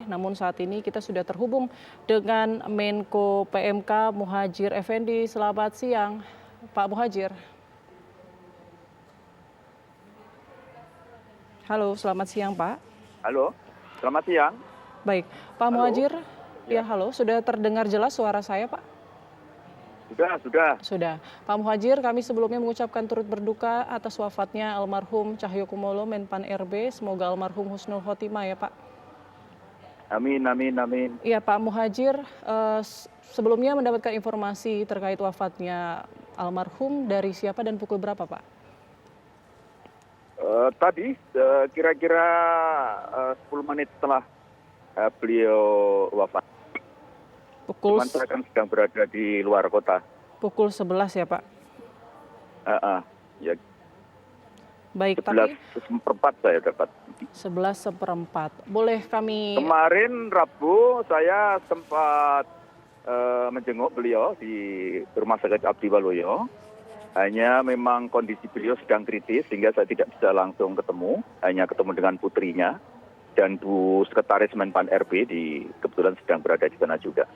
namun saat ini kita sudah terhubung dengan Menko PMK Muhadjir Effendi. Selamat siang, Pak Muhadjir. Halo, selamat siang, Pak. Halo, selamat siang. Baik, Pak Halo. Muhadjir. Ya, Ya. halo, sudah terdengar jelas suara saya, Pak? Sudah. Sudah. Pak Muhadjir, kami sebelumnya mengucapkan turut berduka atas wafatnya almarhum Cahyokumolo Menpan RB. Semoga almarhum husnul khotimah ya, Pak. Amin. Iya, Pak Muhadjir, sebelumnya mendapatkan informasi terkait wafatnya almarhum dari siapa dan pukul berapa, Pak? Tadi kira-kira 10 menit setelah beliau wafat. Cuman saya kan sedang berada di luar kota. Pukul 11 ya, Pak? Ya, Baik, 11:04 saya dapat. 11:04. Boleh kami... Kemarin Rabu saya sempat menjenguk beliau di Rumah Sakit Abdi Waluyo. Hanya memang kondisi beliau sedang kritis sehingga saya tidak bisa langsung ketemu. Hanya ketemu dengan putrinya dan Bu Sekretaris Menpan RB kebetulan sedang berada di sana juga.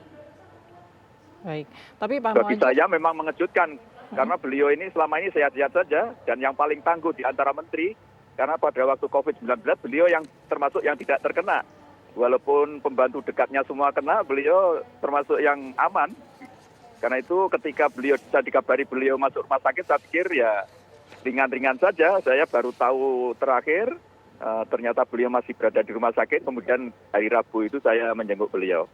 Baik, tapi Pak Bagi Muhadjir... saya memang mengejutkan karena beliau ini selama ini sehat-sehat saja dan yang paling tangguh di antara menteri karena pada waktu COVID-19 beliau yang termasuk yang tidak terkena. Walaupun pembantu dekatnya semua kena, beliau termasuk yang aman. Karena itu ketika saya dikabari beliau masuk rumah sakit, saya pikir ya ringan-ringan saja. Saya baru tahu terakhir ternyata beliau masih berada di rumah sakit. Kemudian hari Rabu itu saya menjenguk beliau.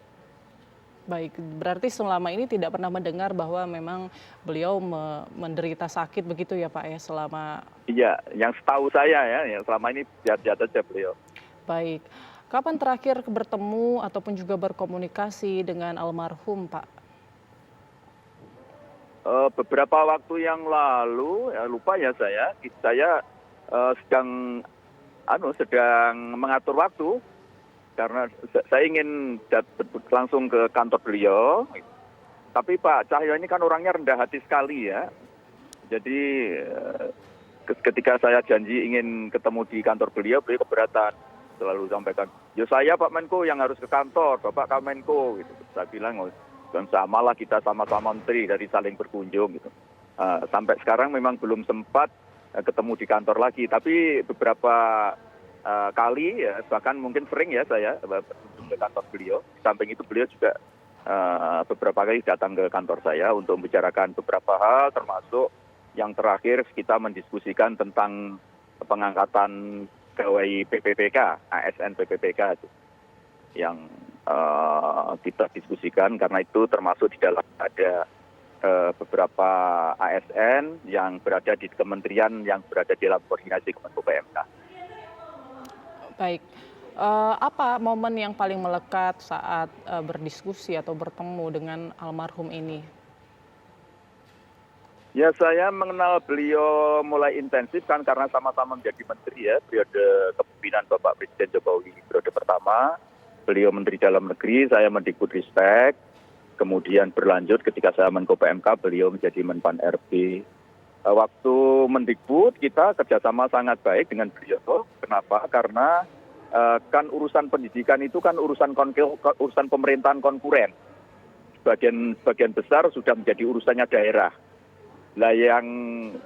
Baik, berarti selama ini tidak pernah mendengar bahwa memang beliau menderita sakit begitu ya, Pak ya, selama... Iya, yang setahu saya ya selama ini sehat-sehat saja beliau. Baik, kapan terakhir bertemu ataupun juga berkomunikasi dengan almarhum, Pak? Beberapa waktu yang lalu, ya lupa ya saya sedang mengatur waktu. Karena saya ingin langsung ke kantor beliau, tapi Pak Cahyo ini kan orangnya rendah hati sekali ya. Jadi ketika saya janji ingin ketemu di kantor beliau keberatan. Selalu sampaikan, ya saya Pak Menko yang harus ke kantor, Bapak Menko. Gitu. Saya bilang, dan samalah kita sama-sama menteri dari saling berkunjung. Gitu. Sampai sekarang memang belum sempat ketemu di kantor lagi, tapi beberapa kali ya bahkan mungkin sering ya saya ke kantor beliau. Di samping itu beliau juga beberapa kali datang ke kantor saya untuk membicarakan beberapa hal termasuk yang terakhir kita mendiskusikan tentang pengangkatan pegawai PPPK, ASN PPPK itu yang kita diskusikan karena itu termasuk di dalam ada beberapa ASN yang berada di kementerian yang berada di dalam koordinasi Kemenko PMK. Baik, apa momen yang paling melekat saat berdiskusi atau bertemu dengan almarhum ini? Ya, saya mengenal beliau mulai intensif kan karena sama-sama menjadi menteri ya, periode kepemimpinan Bapak Presiden Jokowi periode pertama. Beliau Menteri Dalam Negeri, saya Mendikbudristek. Kemudian berlanjut ketika saya Menko PMK, beliau menjadi Menpan RB. Waktu Mendikbud kita kerjasama sangat baik dengan beliau. Kenapa? Karena kan urusan pendidikan itu kan urusan pemerintahan konkuren. Sebagian besar sudah menjadi urusannya daerah. Lah yang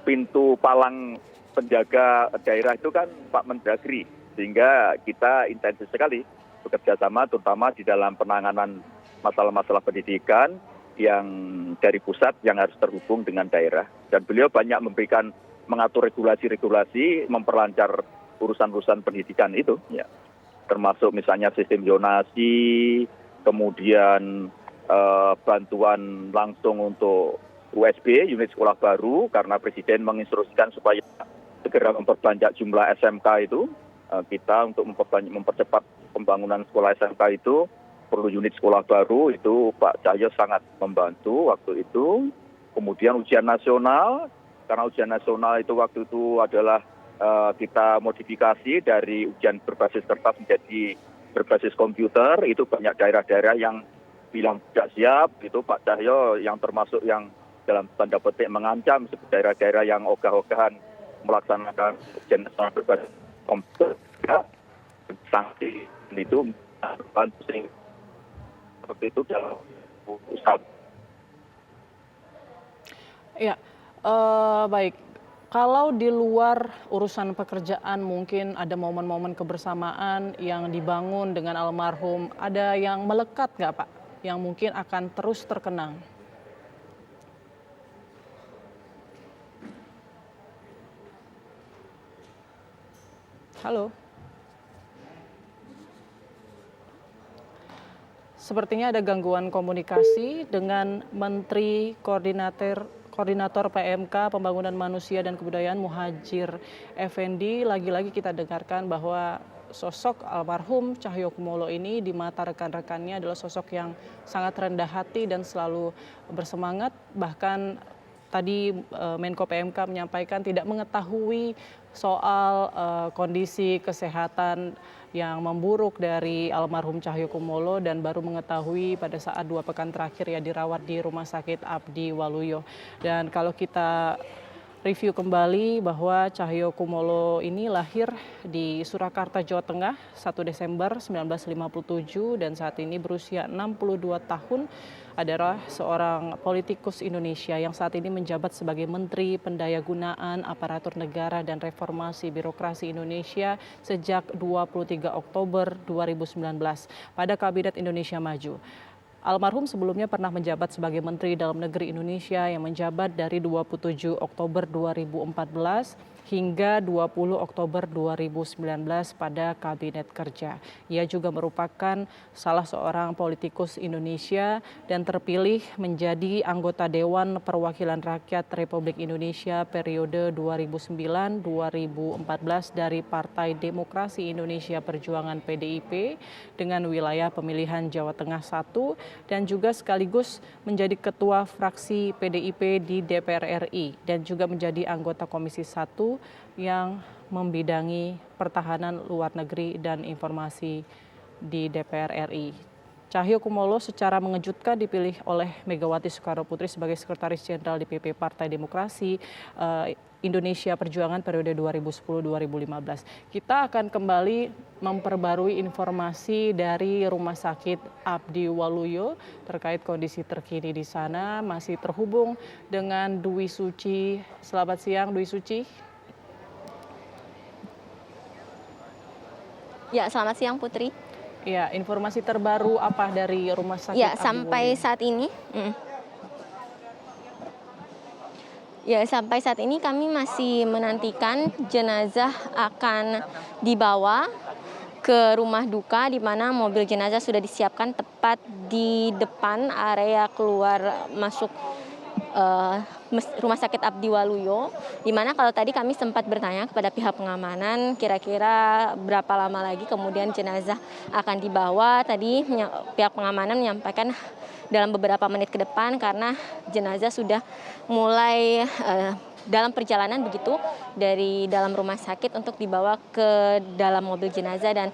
pintu palang penjaga daerah itu kan Pak Mendagri. Sehingga kita intensif sekali bekerja sama terutama di dalam penanganan masalah-masalah pendidikan yang dari pusat yang harus terhubung dengan daerah. Dan beliau banyak mengatur regulasi-regulasi, memperlancar urusan-urusan pendidikan itu. Ya. Termasuk misalnya sistem zonasi, kemudian bantuan langsung untuk USB, unit sekolah baru, karena Presiden menginstruksikan supaya segera memperbanyak jumlah SMK itu. Kita untuk mempercepat pembangunan sekolah SMK itu, perlu unit sekolah baru, itu Pak Cahyo sangat membantu waktu itu. Kemudian ujian nasional, karena ujian nasional itu waktu itu adalah kita modifikasi dari ujian berbasis kertas menjadi berbasis komputer, itu banyak daerah-daerah yang bilang tidak siap, itu Pak Cahyo yang termasuk yang dalam tanda petik mengancam daerah-daerah yang ogah-ogahan melaksanakan ujian nasional berbasis komputer, sanksi itu sehingga seperti itu dalam usaha. Ya, baik. Kalau di luar urusan pekerjaan mungkin ada momen-momen kebersamaan yang dibangun dengan almarhum, ada yang melekat nggak Pak? Yang mungkin akan terus terkenang? Halo? Sepertinya ada gangguan komunikasi dengan Menteri Koordinator PMK Pembangunan Manusia dan Kebudayaan Muhadjir Effendi. Lagi-lagi kita dengarkan bahwa sosok almarhum Cahyokumolo ini di mata rekan-rekannya adalah sosok yang sangat rendah hati dan selalu bersemangat. Bahkan tadi Menko PMK menyampaikan tidak mengetahui soal kondisi kesehatan yang memburuk dari almarhum Cahyokumolo dan baru mengetahui pada saat 2 pekan terakhir ya dirawat di Rumah Sakit Abdi Waluyo. Dan kalau kita review kembali bahwa Cahyokumolo ini lahir di Surakarta, Jawa Tengah 1 Desember 1957 dan saat ini berusia 62 tahun, adalah seorang politikus Indonesia yang saat ini menjabat sebagai Menteri Pendayagunaan Aparatur Negara dan Reformasi Birokrasi Indonesia sejak 23 Oktober 2019 pada Kabinet Indonesia Maju. Almarhum sebelumnya pernah menjabat sebagai Menteri Dalam Negeri Indonesia yang menjabat dari 27 Oktober 2014 hingga 20 Oktober 2019 pada Kabinet Kerja. Ia juga merupakan salah seorang politikus Indonesia dan terpilih menjadi anggota Dewan Perwakilan Rakyat Republik Indonesia periode 2009-2014 dari Partai Demokrasi Indonesia Perjuangan PDIP dengan wilayah pemilihan Jawa Tengah 1 dan juga sekaligus menjadi ketua fraksi PDIP di DPR RI dan juga menjadi anggota Komisi 1 yang membidangi pertahanan luar negeri dan informasi di DPR RI. Cahyokumolo secara mengejutkan dipilih oleh Megawati Soekarno Putri sebagai Sekretaris Jenderal DPP Partai Demokrasi Indonesia Perjuangan periode 2010-2015. Kita akan kembali memperbarui informasi dari Rumah Sakit Abdi Waluyo terkait kondisi terkini di sana. Masih terhubung dengan Dwi Suci. Selamat siang, Dwi Suci. Ya, selamat siang Putri. Ya, informasi terbaru apa dari Rumah Sakit Ya, Abdi sampai Waluyo? saat ini. Ya, sampai saat ini kami masih menantikan jenazah akan dibawa ke rumah duka di mana mobil jenazah sudah disiapkan tepat di depan area keluar masuk Rumah Sakit Abdi Waluyo, di mana kalau tadi kami sempat bertanya kepada pihak pengamanan kira-kira berapa lama lagi kemudian jenazah akan dibawa. Tadi pihak pengamanan menyampaikan dalam beberapa menit ke depan karena jenazah sudah mulai dalam perjalanan begitu dari dalam rumah sakit untuk dibawa ke dalam mobil jenazah dan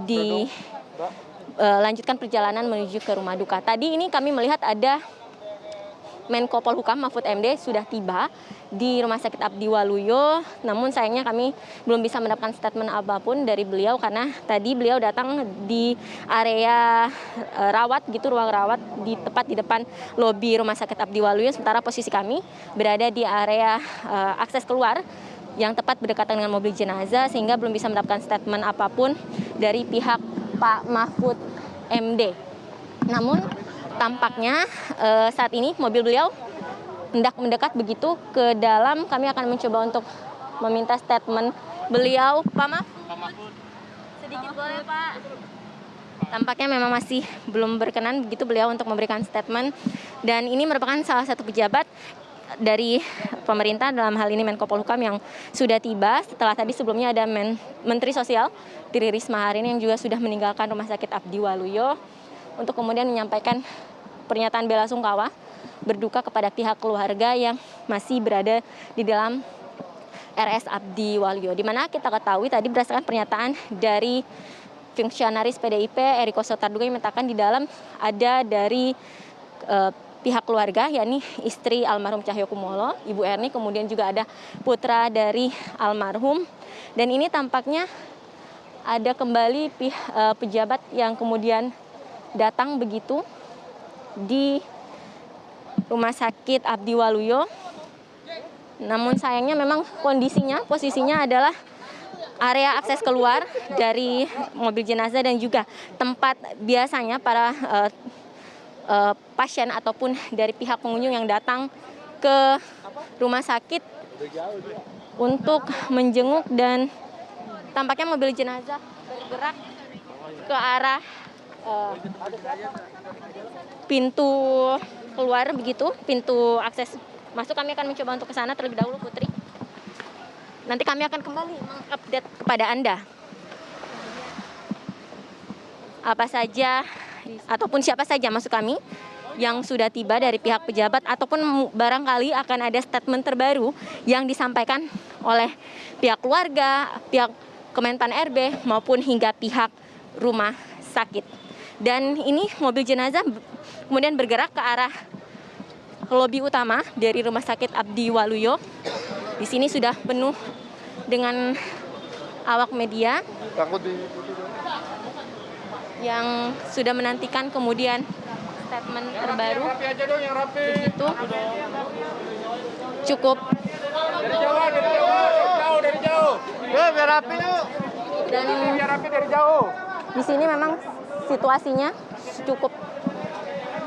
dilanjutkan perjalanan menuju ke rumah duka. Tadi ini kami melihat ada Menko Polhukam Mahfud MD sudah tiba di Rumah Sakit Abdi Waluyo, namun sayangnya kami belum bisa mendapatkan statement apapun dari beliau karena tadi beliau datang di area rawat gitu, ruang rawat tepat di depan lobi Rumah Sakit Abdi Waluyo, sementara posisi kami berada di area akses keluar yang tepat berdekatan dengan mobil jenazah sehingga belum bisa mendapatkan statement apapun dari pihak Pak Mahfud MD. Namun tampaknya saat ini mobil beliau hendak mendekat begitu ke dalam. Kami akan mencoba untuk meminta statement beliau. Pak Mahfud, sedikit boleh Pak? Tampaknya memang masih belum berkenan begitu beliau untuk memberikan statement. Dan ini merupakan salah satu pejabat dari pemerintah, dalam hal ini Menko Polhukam yang sudah tiba setelah tadi sebelumnya ada Menteri Sosial Tri Risma hari ini yang juga sudah meninggalkan Rumah Sakit Abdi Waluyo untuk kemudian menyampaikan pernyataan bela sungkawa berduka kepada pihak keluarga yang masih berada di dalam RS Abdi Waluyo. Di mana kita ketahui tadi berdasarkan pernyataan dari fungsionaris PDIP Eriko Sotarduga yang menyatakan di dalam ada dari pihak keluarga, yakni istri almarhum Cahyokumolo, Ibu Erni, kemudian juga ada putra dari almarhum. Dan ini tampaknya ada kembali pejabat yang kemudian datang begitu di Rumah Sakit Abdi Waluyo. Namun sayangnya memang posisinya adalah area akses keluar dari mobil jenazah dan juga tempat biasanya para pasien ataupun dari pihak pengunjung yang datang ke rumah sakit untuk menjenguk, dan tampaknya mobil jenazah bergerak ke arah pintu keluar begitu, pintu akses masuk. Kami akan mencoba untuk ke sana terlebih dahulu, Putri. Nanti kami akan kembali mengupdate kepada Anda apa saja ataupun siapa saja maksud kami yang sudah tiba dari pihak pejabat, ataupun barangkali akan ada statement terbaru yang disampaikan oleh pihak keluarga, pihak Kemenpan RB maupun hingga pihak rumah sakit. Dan ini mobil jenazah kemudian bergerak ke arah lobi utama dari Rumah Sakit Abdi Waluyo. Di sini sudah penuh dengan awak media yang sudah menantikan kemudian statement terbaru. Begitu cukup dari jauh. Biar rapi yuk. Dan Biar rapi dari jauh. di sini memang situasinya cukup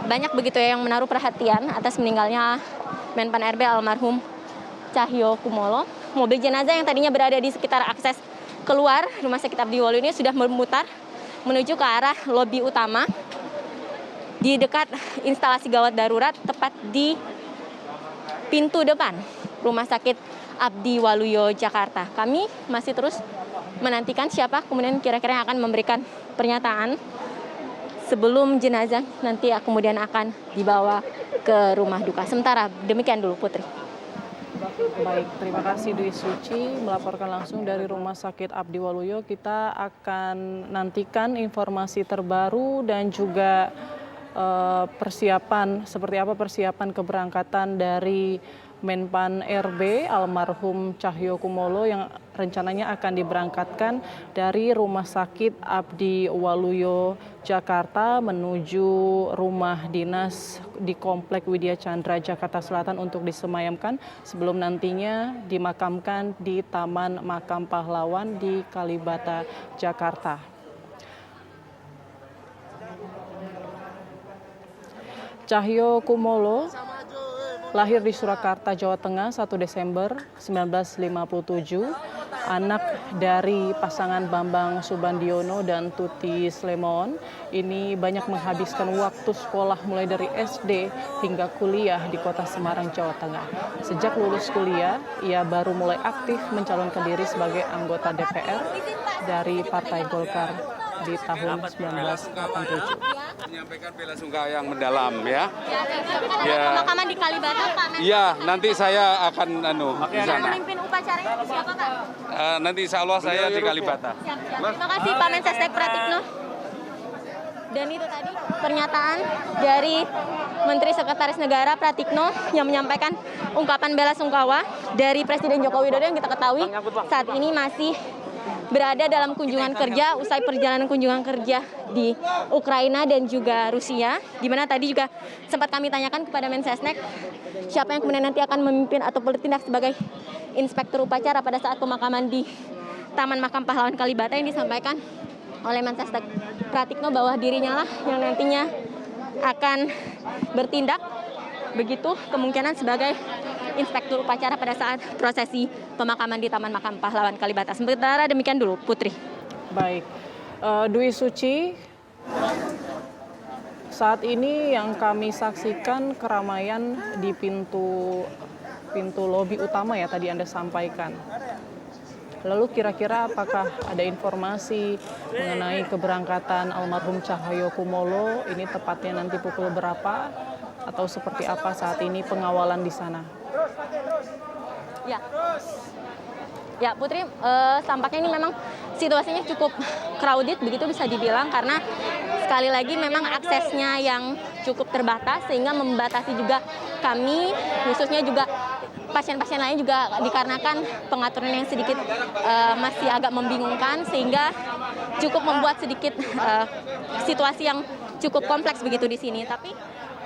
banyak begitu ya yang menaruh perhatian atas meninggalnya Menpan RB almarhum Cahyo Kumolo. Mobil jenazah yang tadinya berada di sekitar akses keluar Rumah Sakit Abdi Waluyo ini sudah memutar menuju ke arah lobi utama di dekat instalasi gawat darurat, tepat di pintu depan Rumah Sakit Abdi Waluyo Jakarta. Kami masih terus menantikan siapa kemudian kira-kira yang akan memberikan pernyataan sebelum jenazah nanti kemudian akan dibawa ke rumah duka. Sementara demikian dulu, Putri. Baik, terima kasih Dwi Suci melaporkan langsung dari Rumah Sakit Abdi Waluyo. Kita akan nantikan informasi terbaru dan juga seperti apa persiapan keberangkatan dari Menpan RB almarhum Cahyo Kumolo yang rencananya akan diberangkatkan dari Rumah Sakit Abdi Waluyo Jakarta menuju rumah dinas di Komplek Widya Chandra Jakarta Selatan untuk disemayamkan sebelum nantinya dimakamkan di Taman Makam Pahlawan di Kalibata, Jakarta. Cahyo Kumolo lahir di Surakarta, Jawa Tengah 1 Desember 1957, anak dari pasangan Bambang Subandiono dan Tuti Slemon. Ini banyak menghabiskan waktu sekolah mulai dari SD hingga kuliah di kota Semarang, Jawa Tengah. Sejak lulus kuliah, ia baru mulai aktif mencalonkan diri sebagai anggota DPR dari Partai Golkar di tahun 1987. Menyampaikan bela sungkawa yang mendalam ya. Ya. Pemakaman di Kalibata, Pak. Iya, nanti saya akan di sana. Memimpin upacaranya siapa, Pak? Nanti insya Allah saya di Kalibata. Siap. Terima kasih Pak Mensesnek Pratikno. Dan itu tadi pernyataan dari Menteri Sekretaris Negara Pratikno yang menyampaikan ungkapan bela sungkawa dari Presiden Joko Widodo yang kita ketahui saat ini masih berada dalam kunjungan kerja usai perjalanan kunjungan kerja di Ukraina dan juga Rusia, di mana tadi juga sempat kami tanyakan kepada Mensesnek siapa yang kemudian nanti akan memimpin atau bertindak sebagai inspektur upacara pada saat pemakaman di Taman Makam Pahlawan Kalibata, yang disampaikan oleh Mensesnek Pratikno bahwa dirinya lah yang nantinya akan bertindak begitu kemungkinan sebagai inspektur upacara pada saat prosesi pemakaman di Taman Makam Pahlawan Kalibata. Sementara demikian dulu, Putri. Baik, Dwi Suci, saat ini yang kami saksikan keramaian di pintu lobi utama ya tadi Anda sampaikan. Lalu kira-kira apakah ada informasi mengenai keberangkatan almarhum Cahyo Kumolo ini tepatnya nanti pukul berapa atau seperti apa saat ini pengawalan di sana? Ya Putri, tampaknya ini memang situasinya cukup crowded begitu bisa dibilang, karena sekali lagi memang aksesnya yang cukup terbatas sehingga membatasi juga kami, khususnya juga pasien-pasien lain juga dikarenakan pengaturan yang sedikit masih agak membingungkan, sehingga cukup membuat sedikit situasi yang cukup kompleks begitu di sini. Tapi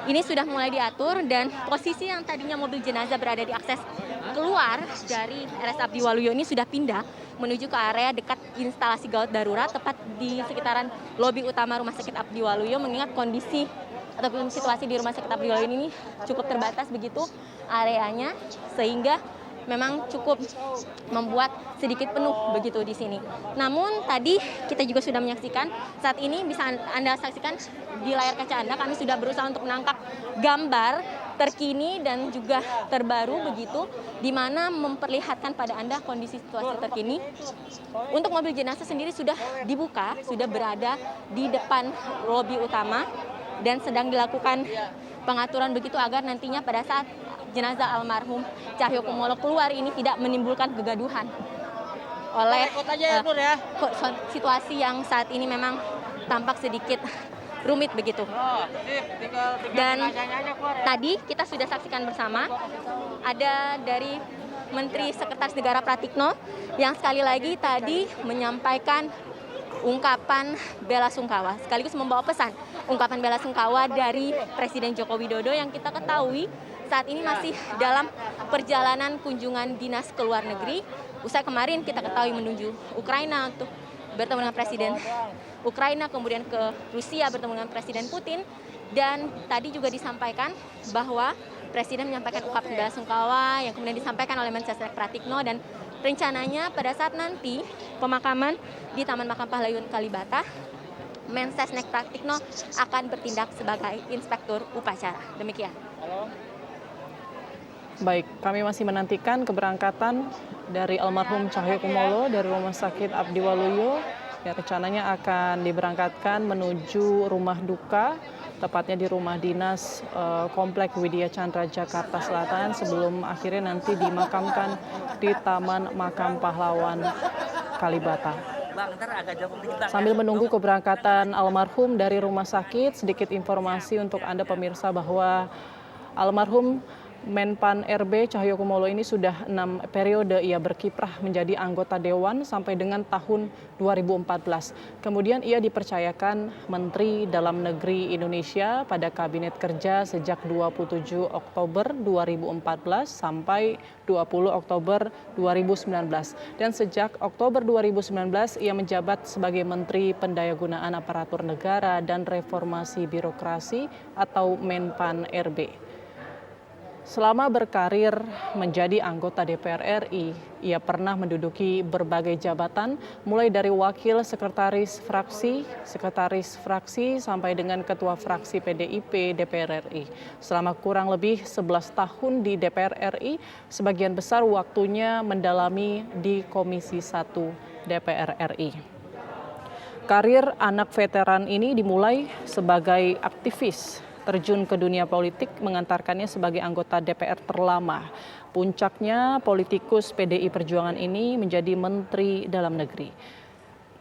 ini sudah mulai diatur dan posisi yang tadinya mobil jenazah berada di akses keluar dari RS Abdi Waluyo ini sudah pindah menuju ke area dekat instalasi gawat darurat tepat di sekitaran lobi utama Rumah Sakit Abdi Waluyo, mengingat kondisi ataupun situasi di Rumah Sakit Abdi Waluyo ini cukup terbatas begitu areanya, sehingga memang cukup membuat sedikit penuh begitu di sini. Namun tadi kita juga sudah menyaksikan, saat ini bisa Anda saksikan di layar kaca Anda, kami sudah berusaha untuk menangkap gambar terkini dan juga terbaru begitu, di mana memperlihatkan pada Anda kondisi situasi terkini. Untuk mobil jenazah sendiri sudah dibuka, sudah berada di depan lobi utama dan sedang dilakukan pengaturan begitu agar nantinya pada saat jenazah almarhum Cahyokumolo keluar ini tidak menimbulkan kegaduhan oleh situasi yang saat ini memang tampak sedikit rumit begitu. Dan tadi kita sudah saksikan bersama ada dari Menteri Sekretaris Negara Pratikno yang sekali lagi tadi menyampaikan ungkapan bela sungkawa sekaligus membawa pesan ungkapan bela sungkawa dari Presiden Joko Widodo yang kita ketahui saat ini masih dalam perjalanan kunjungan dinas ke luar negeri. Usai kemarin kita ketahui menuju Ukraina untuk bertemu dengan Presiden Ukraina, kemudian ke Rusia bertemu dengan Presiden Putin. Dan tadi juga disampaikan bahwa Presiden menyampaikan ungkapan bela sungkawa yang kemudian disampaikan oleh Mensesnek Pratikno, dan rencananya pada saat nanti pemakaman di Taman Makam Pahlawan Kalibata, Mensesnek Pratikno akan bertindak sebagai inspektur upacara. Demikian. Baik, kami masih menantikan keberangkatan dari almarhum Cahyokumolo dari Rumah Sakit Abdi Waluyo. Ya, rencananya akan diberangkatkan menuju rumah duka, tepatnya di rumah dinas Komplek Widya Chandra Jakarta Selatan, sebelum akhirnya nanti dimakamkan di Taman Makam Pahlawan Kalibata. Sambil menunggu keberangkatan almarhum dari rumah sakit, sedikit informasi untuk Anda pemirsa bahwa almarhum Menpan RB Cahyokumolo ini sudah 6 periode ia berkiprah menjadi anggota dewan sampai dengan tahun 2014. Kemudian ia dipercayakan Menteri Dalam Negeri Indonesia pada Kabinet Kerja sejak 27 Oktober 2014 sampai 20 Oktober 2019. Dan sejak Oktober 2019 ia menjabat sebagai Menteri Pendayagunaan Aparatur Negara dan Reformasi Birokrasi atau Menpan RB. Selama berkarir menjadi anggota DPR RI, ia pernah menduduki berbagai jabatan, mulai dari wakil sekretaris fraksi, sampai dengan ketua fraksi PDIP DPR RI. Selama kurang lebih 11 tahun di DPR RI, sebagian besar waktunya mendalami di Komisi 1 DPR RI. Karir anak veteran ini dimulai sebagai aktivis. Terjun ke dunia politik mengantarkannya sebagai anggota DPR terlama. Puncaknya politikus PDI Perjuangan ini menjadi Menteri Dalam Negeri.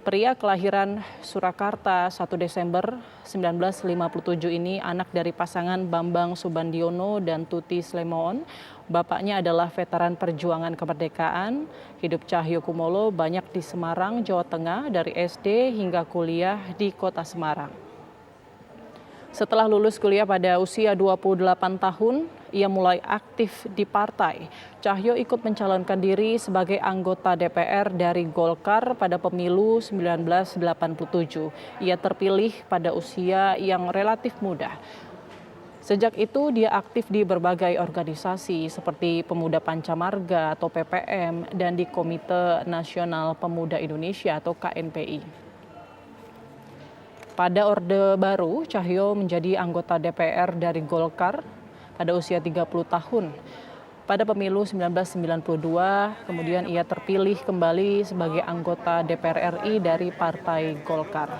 Pria kelahiran Surakarta 1 Desember 1957 ini anak dari pasangan Bambang Subandiono dan Tuti Slemoon. Bapaknya adalah veteran perjuangan kemerdekaan. Hidup Cahyokumolo banyak di Semarang, Jawa Tengah, dari SD hingga kuliah di kota Semarang. Setelah lulus kuliah pada usia 28 tahun, ia mulai aktif di partai. Cahyo ikut mencalonkan diri sebagai anggota DPR dari Golkar pada pemilu 1987. Ia terpilih pada usia yang relatif muda. Sejak itu dia aktif di berbagai organisasi seperti Pemuda Pancamarga atau PPM dan di Komite Nasional Pemuda Indonesia atau KNPI. Pada Orde Baru, Cahyo menjadi anggota DPR dari Golkar pada usia 30 tahun. Pada pemilu 1992, kemudian ia terpilih kembali sebagai anggota DPR RI dari Partai Golkar.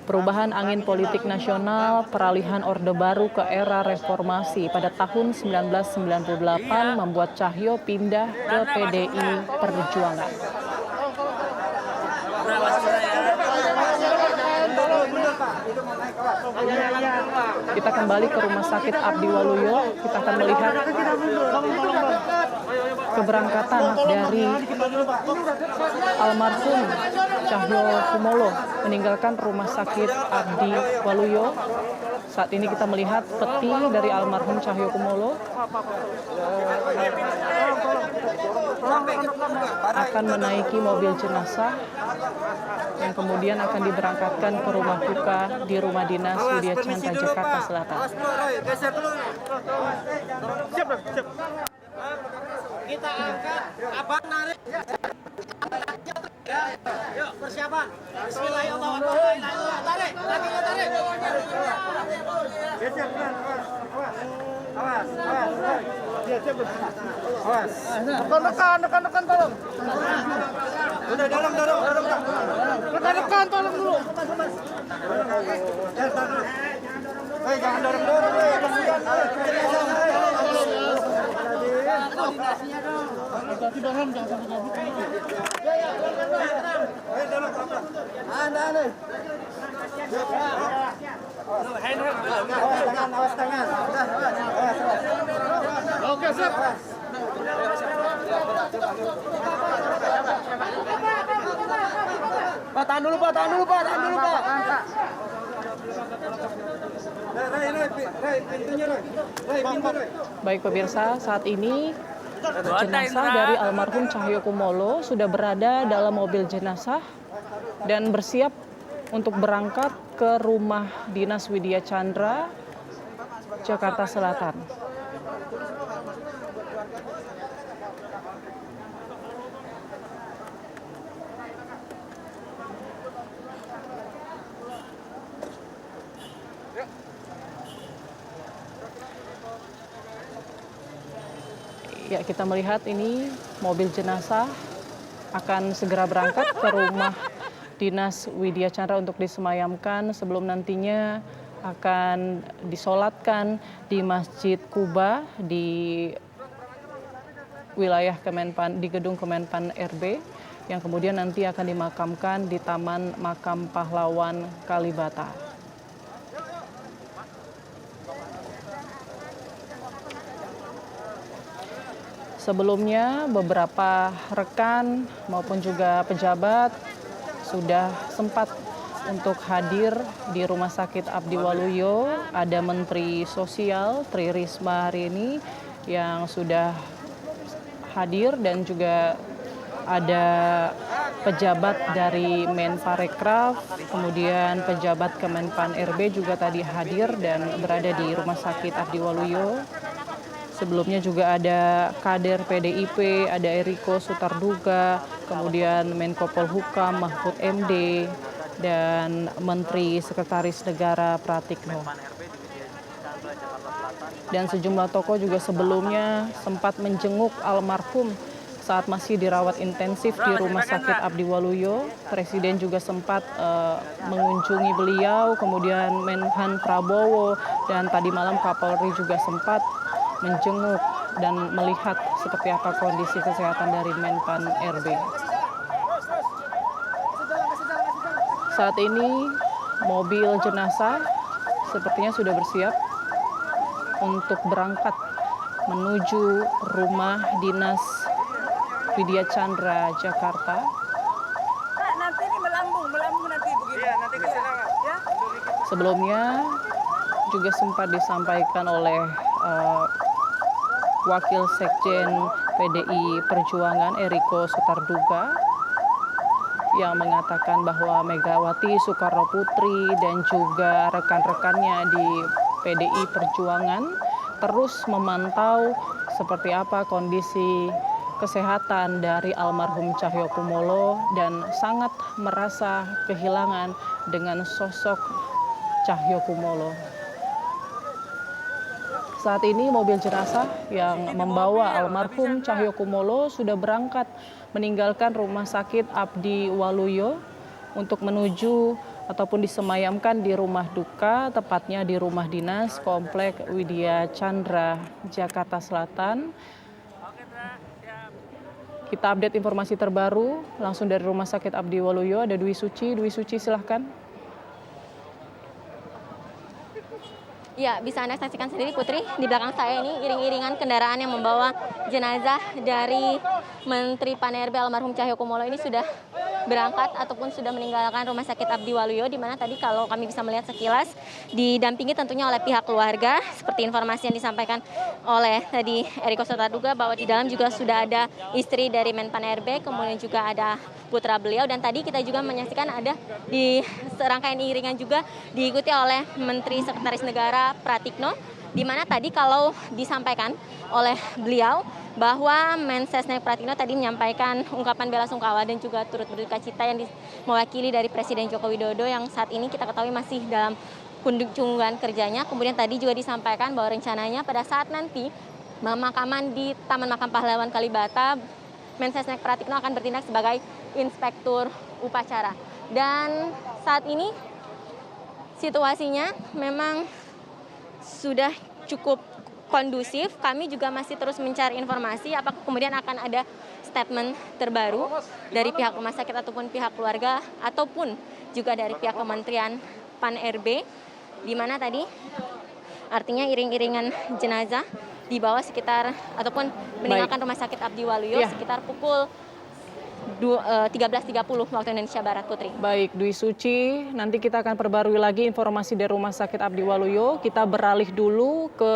Perubahan angin politik nasional, peralihan Orde Baru ke era reformasi pada tahun 1998 membuat Cahyo pindah ke PDI Perjuangan. Kita kembali ke Rumah Sakit Abdi Waluyo. Kita akan melihat keberangkatan dari almarhum Cahyo Kumolo meninggalkan Rumah Sakit Abdi Waluyo. Saat ini kita melihat peti dari almarhum Cahyo Kumolo akan menaiki mobil jenazah yang kemudian akan diberangkatkan ke rumah duka di Rumah Dinas Widya Chandra, Jakarta Selatan. Kita angkat, abang narik. Yuk, persiapan. Bismillahirrahmanirrahim. Tarik, kakinya tarik. Awas. Awas. Nekan tolong. Udah dalam. Nekan tolong dulu. Jangan dorong. Koordinasinya dong. Hati dalam jangan sampai kabur. Ya. Anda. Awas tangan. Oke, siap. Pak, tahan dulu, Pak. Baik pemirsa, saat ini jenazah dari almarhum Cahyo Kumolo sudah berada dalam mobil jenazah dan bersiap untuk berangkat ke Rumah Dinas Widya Chandra, Jakarta Selatan. Ya, kita melihat ini mobil jenazah akan segera berangkat ke Rumah Dinas Widya Chandra untuk disemayamkan sebelum nantinya akan disolatkan di Masjid Kuba di wilayah Kemenpan, di gedung Kemenpan RB, yang kemudian nanti akan dimakamkan di Taman Makam Pahlawan Kalibata. Sebelumnya beberapa rekan maupun juga pejabat sudah sempat untuk hadir di Rumah Sakit Abdi Waluyo. Ada Menteri Sosial Tri Risma hari ini yang sudah hadir dan juga ada pejabat dari Menparekraf, kemudian pejabat Kemenpan RB juga tadi hadir dan berada di Rumah Sakit Abdi Waluyo. Sebelumnya juga ada kader PDIP, ada Eriko Sutarduga, kemudian Menko Polhukam Mahfud MD, dan Menteri Sekretaris Negara Pratikno. Dan sejumlah tokoh juga sebelumnya sempat menjenguk almarhum saat masih dirawat intensif di Rumah Sakit Abdi Waluyo. Presiden juga sempat mengunjungi beliau, kemudian Menhan Prabowo, dan tadi malam Kapolri juga sempat menjenguk dan melihat seperti apa kondisi kesehatan dari Menpan RB. Saat ini mobil jenazah sepertinya sudah bersiap untuk berangkat menuju Rumah Dinas Widya Chandra, Jakarta. Nanti ini melambung nanti begini. Iya, nanti ke sana ya. Sebelumnya juga sempat disampaikan oleh Wakil Sekjen PDI Perjuangan Eriko Sutarduga yang mengatakan bahwa Megawati Soekarno Putri dan juga rekan-rekannya di PDI Perjuangan terus memantau seperti apa kondisi kesehatan dari almarhum Cahyo Kumolo dan sangat merasa kehilangan dengan sosok Cahyo Kumolo. Saat ini mobil jenazah yang membawa almarhum Cahyo Kumolo sudah berangkat meninggalkan Rumah Sakit Abdi Waluyo untuk menuju ataupun disemayamkan di rumah duka, tepatnya di Rumah Dinas Komplek Widya Chandra, Jakarta Selatan. Kita update informasi terbaru langsung dari Rumah Sakit Abdi Waluyo. Ada Dwi Suci silahkan. Ya, bisa Anda saksikan sendiri Putri, di belakang saya ini iring-iringan kendaraan yang membawa jenazah dari Menteri Pan-RB almarhum Cahyokumolo ini sudah berangkat ataupun sudah meninggalkan Rumah Sakit Abdi Waluyo, di mana tadi kalau kami bisa melihat sekilas didampingi tentunya oleh pihak keluarga, seperti informasi yang disampaikan oleh tadi Eriko Sotarduga bahwa di dalam juga sudah ada istri dari Menpan RB, kemudian juga ada putra beliau, dan tadi kita juga menyaksikan ada di serangkaian iringan juga diikuti oleh Menteri Sekretaris Negara Pratikno, di mana tadi kalau disampaikan oleh beliau bahwa Mensesnek Pratikno tadi menyampaikan ungkapan bela sungkawa dan juga turut berduka cita yang mewakili dari Presiden Joko Widodo yang saat ini kita ketahui masih dalam kunjungan kerjanya. Kemudian tadi juga disampaikan bahwa rencananya pada saat nanti pemakaman di Taman Makam Pahlawan Kalibata, Mensesnek Pratikno akan bertindak sebagai inspektur upacara. Dan saat ini situasinya memang sudah cukup kondusif. Kami juga masih terus mencari informasi apakah kemudian akan ada statement terbaru dari pihak rumah sakit ataupun pihak keluarga ataupun juga dari pihak Kementerian Pan-RB, di mana tadi artinya iring-iringan jenazah dibawa sekitar ataupun meninggalkan Rumah Sakit Abdi Waluyo sekitar pukul 13.30 waktu Indonesia Barat, Putri. Baik, Dwi Suci, nanti kita akan perbarui lagi informasi dari Rumah Sakit Abdi Waluyo. Kita beralih dulu ke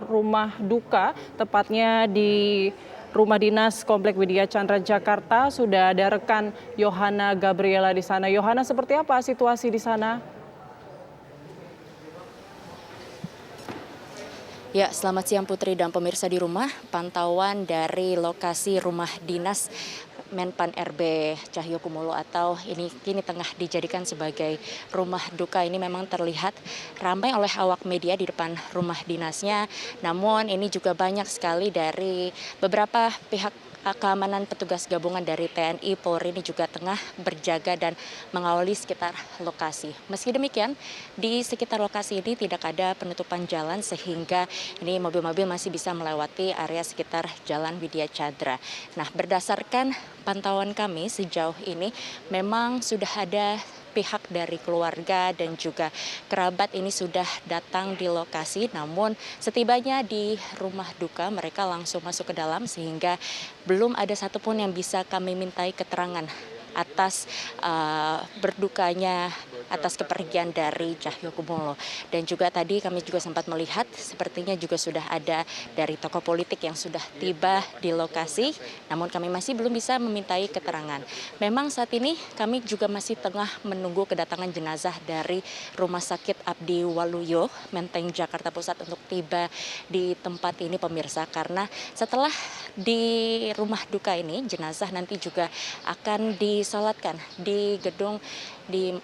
rumah duka, tepatnya di Rumah Dinas Komplek Widya Chandra Jakarta. Sudah ada rekan Yohana Gabriela di sana. Yohana, seperti apa situasi di sana? Ya, selamat siang Putri dan pemirsa di rumah. Pantauan dari lokasi rumah dinas Menpan RB Cahyokumolo atau ini kini tengah dijadikan sebagai rumah duka ini memang terlihat ramai oleh awak media di depan rumah dinasnya. Namun ini juga banyak sekali dari beberapa pihak keamanan petugas gabungan dari TNI, Polri ini juga tengah berjaga dan mengawali sekitar lokasi. Meski demikian, di sekitar lokasi ini tidak ada penutupan jalan sehingga ini mobil-mobil masih bisa melewati area sekitar Jalan Widya Chandra. Nah, berdasarkan pantauan kami sejauh ini memang sudah ada pihak dari keluarga dan juga kerabat ini sudah datang di lokasi, namun setibanya di rumah duka mereka langsung masuk ke dalam sehingga belum ada satupun yang bisa kami mintai keterangan atas berdukanya atas kepergian dari Cahyokumolo. Dan juga tadi kami juga sempat melihat sepertinya juga sudah ada dari tokoh politik yang sudah tiba di lokasi, namun kami masih belum bisa memintai keterangan. Memang saat ini kami juga masih tengah menunggu kedatangan jenazah dari Rumah Sakit Abdi Waluyo, Menteng Jakarta Pusat untuk tiba di tempat ini pemirsa, karena setelah di rumah duka ini jenazah nanti juga akan disolatkan di gedung di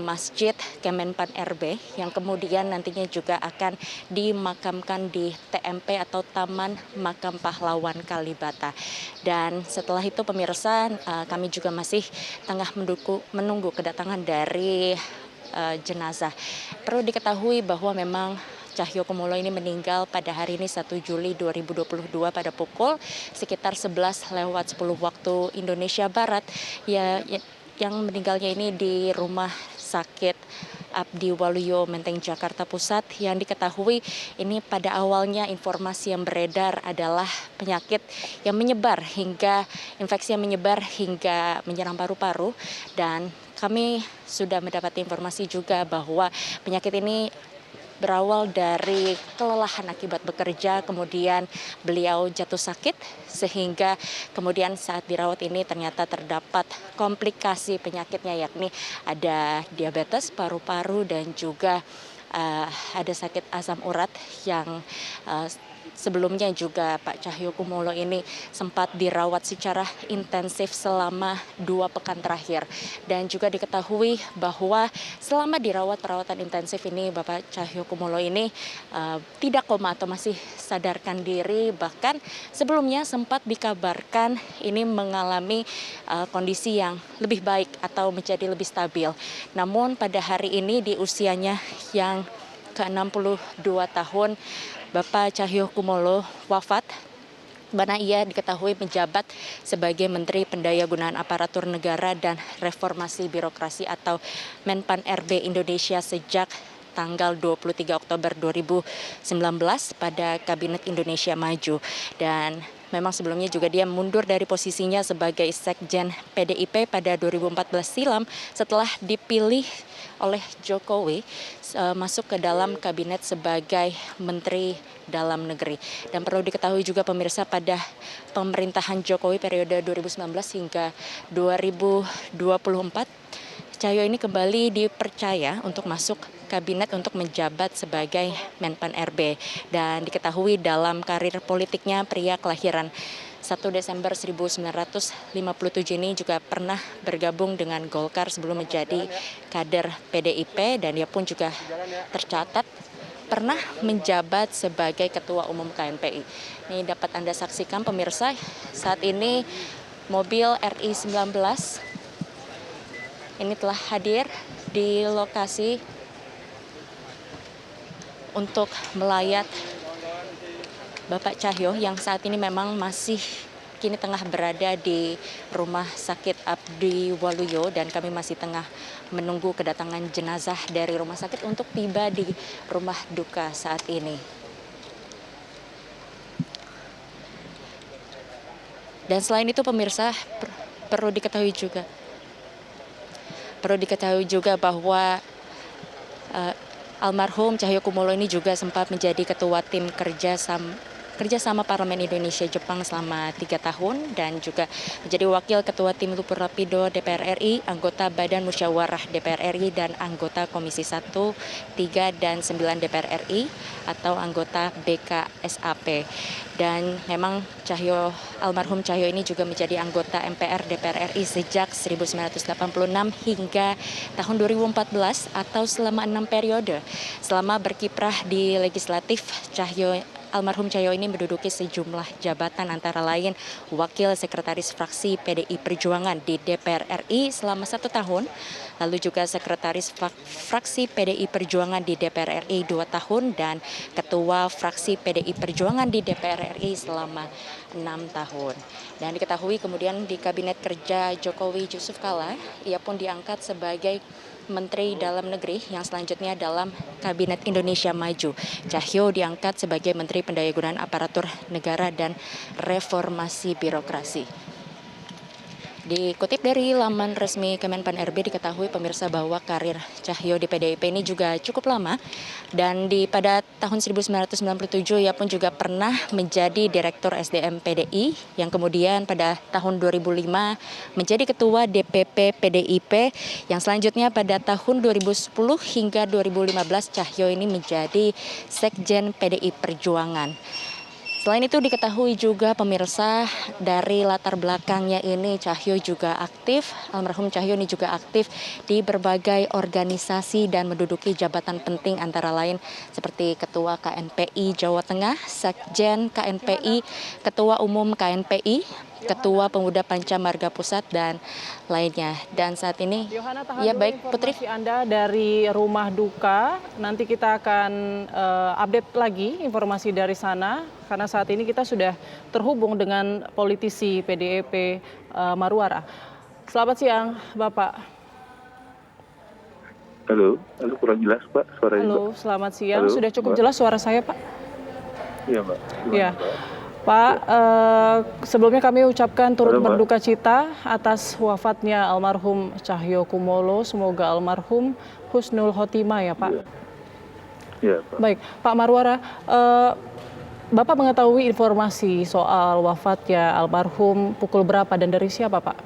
Masjid Kemenpan RB yang kemudian nantinya juga akan dimakamkan di TMP atau Taman Makam Pahlawan Kalibata. Dan setelah itu pemirsa, kami juga masih tengah menunggu kedatangan dari jenazah. Perlu diketahui bahwa memang Cahyokumolo ini meninggal pada hari ini 1 Juli 2022 pada pukul sekitar 11:10 waktu Indonesia Barat. Yang meninggalnya ini di Rumah Sakit Abdi Waluyo Menteng Jakarta Pusat, yang diketahui ini pada awalnya informasi yang beredar adalah penyakit yang menyebar hingga infeksi yang menyebar hingga menyerang paru-paru, dan kami sudah mendapat informasi juga bahwa penyakit ini berawal dari kelelahan akibat bekerja, kemudian beliau jatuh sakit sehingga kemudian saat dirawat ini ternyata terdapat komplikasi penyakitnya, yakni ada diabetes paru-paru dan juga ada sakit asam urat yang sebelumnya juga Pak Cahyokumolo ini sempat dirawat secara intensif selama 2 pekan terakhir. Dan juga diketahui bahwa selama dirawat perawatan intensif ini Bapak Cahyokumolo ini tidak koma atau masih sadarkan diri. Bahkan sebelumnya sempat dikabarkan ini mengalami kondisi yang lebih baik atau menjadi lebih stabil. Namun pada hari ini di usianya yang ke-62 tahun, Bapak Cahyokumolo wafat, mana ia diketahui menjabat sebagai Menteri Pendayagunaan Aparatur Negara dan Reformasi Birokrasi atau Menpan RB Indonesia sejak tanggal 23 Oktober 2019 pada Kabinet Indonesia Maju. Dan memang sebelumnya juga dia mundur dari posisinya sebagai Sekjen PDIP pada 2014 silam setelah dipilih oleh Jokowi masuk ke dalam kabinet sebagai Menteri Dalam Negeri. Dan perlu diketahui juga pemirsa, pada pemerintahan Jokowi periode 2019 hingga 2024, Cahyo ini kembali dipercaya untuk masuk kabinet untuk menjabat sebagai Menpan RB. Dan diketahui dalam karir politiknya, pria kelahiran 1 Desember 1957 ini juga pernah bergabung dengan Golkar sebelum menjadi kader PDIP, dan dia pun juga tercatat pernah menjabat sebagai Ketua Umum KNPI. Ini dapat Anda saksikan pemirsa, saat ini mobil RI-19 ini telah hadir di lokasi untuk melayat Bapak Cahyo yang saat ini memang masih kini tengah berada di Rumah Sakit Abdi Waluyo, dan kami masih tengah menunggu kedatangan jenazah dari rumah sakit untuk tiba di rumah duka saat ini. Dan selain itu pemirsa, perlu diketahui juga bahwa almarhum Cahyokumolo ini juga sempat menjadi ketua tim kerjasama Parlemen Indonesia Jepang selama 3 tahun, dan juga menjadi wakil ketua tim Lumpur Rapido DPR RI, anggota Badan Musyawarah DPR RI, dan anggota Komisi 1, 3, dan 9 DPR RI atau anggota BKSAP. Dan memang almarhum Cahyo ini juga menjadi anggota MPR DPR RI sejak 1986 hingga tahun 2014 atau selama 6 periode. Selama berkiprah di legislatif, almarhum Cahyo ini menduduki sejumlah jabatan, antara lain Wakil Sekretaris Fraksi PDI Perjuangan di DPR RI selama 1 tahun, lalu juga Sekretaris Fraksi PDI Perjuangan di DPR RI 2 tahun, dan Ketua Fraksi PDI Perjuangan di DPR RI selama 6 tahun. Dan diketahui kemudian di Kabinet Kerja Jokowi Yusuf Kala, ia pun diangkat sebagai Menteri Dalam Negeri yang selanjutnya dalam Kabinet Indonesia Maju. Cahyo diangkat sebagai Menteri Pendayagunaan Aparatur Negara dan Reformasi Birokrasi. Dikutip dari laman resmi Kemenpan RB, diketahui pemirsa bahwa karir Cahyo di PDIP ini juga cukup lama, dan pada tahun 1997 ia pun juga pernah menjadi Direktur SDM PDI, yang kemudian pada tahun 2005 menjadi Ketua DPP PDIP, yang selanjutnya pada tahun 2010 hingga 2015 Cahyo ini menjadi Sekjen PDI Perjuangan. Selain itu diketahui juga pemirsa, dari latar belakangnya ini almarhum Cahyo ini juga aktif di berbagai organisasi dan menduduki jabatan penting, antara lain seperti Ketua KNPI Jawa Tengah, Sekjen KNPI, Ketua Umum KNPI, Ketua Pemuda Panca Marga Pusat, dan lainnya. Dan saat ini, ya baik Putri. Anda dari rumah duka, nanti kita akan update lagi informasi dari sana, karena saat ini kita sudah terhubung dengan politisi PDIP Marwara. Selamat siang, Bapak. Halo, kurang jelas Pak suaranya. Halo, Pak. Selamat siang. Halo, Sudah cukup Pak. jelas suara saya, Pak? Iya Mbak. Iya. Pak, sebelumnya kami ucapkan turut Halo, Mbak. berduka cita atas wafatnya almarhum Cahyokumolo. Semoga almarhum husnul khotimah ya Pak. Iya Pak. Baik, Pak Marwara, Bapak mengetahui informasi soal wafatnya almarhum pukul berapa dan dari siapa Pak?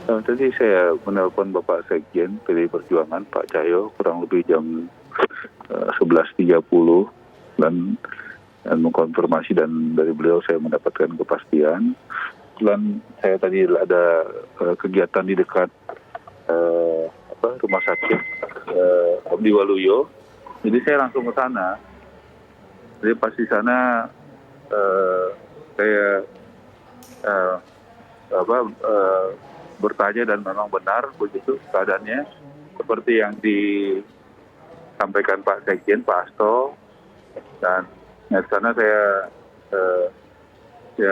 Tadi saya menelpon Bapak Sekjen PDI Perjuangan Pak Cahyo kurang lebih jam 11.30 dan mengkonfirmasi, dan dari beliau saya mendapatkan kepastian. Kebetulan saya tadi ada kegiatan di dekat rumah sakit Abdi Waluyo, jadi saya langsung ke sana. Jadi pas di sana saya bertanya, dan memang benar begitu keadaannya seperti yang disampaikan Pak Sekjen, Pak Asto. Dan di sana saya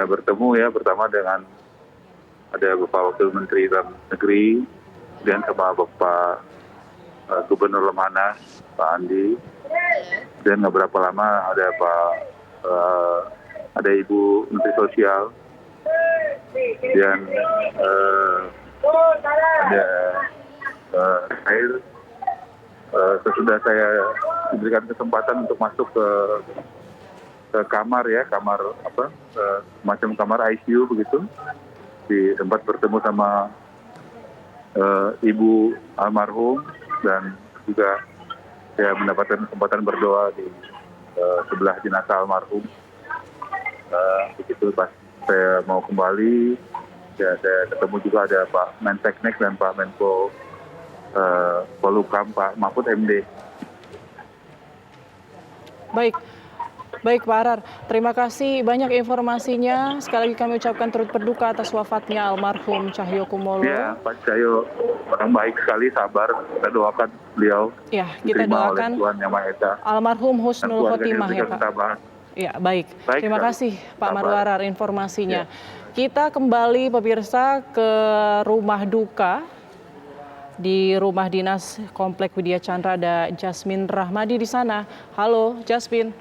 bertemu pertama dengan ada Bapak Wakil Menteri Dalam Negeri, dan sama Bapak Gubernur Lemhanas, Pak Andi, dan nggak berapa lama ada ada Ibu Menteri Sosial, dan ada air. Sesudah saya diberikan kesempatan untuk masuk ke kamar ya, macam kamar ICU begitu, di tempat bertemu sama ibu almarhum, dan juga saya mendapatkan kesempatan berdoa di sebelah jenazah almarhum. Begitu pas saya mau kembali, ya saya ketemu juga ada Pak Menseknek dan Pak Menko Polhukam, Pak Mahfud MD. Baik Pak Arar, terima kasih banyak informasinya. Sekali lagi kami ucapkan turut berduka atas wafatnya almarhum Cahyokumolo. Ya, Pak Cahyo orang baik sekali, sabar. Kita doakan beliau. Ya, kita doakan Tuhan Yang Maha Esa, almarhum husnul khotimah ya Pak. Sabar. Ya, baik. Terima kasih Pak Marwarar informasinya. Ya. Kita kembali pemirsa ke rumah duka. Di rumah dinas Komplek Widya Chandra ada Jasmine Rahmadi di sana. Halo Jasmine.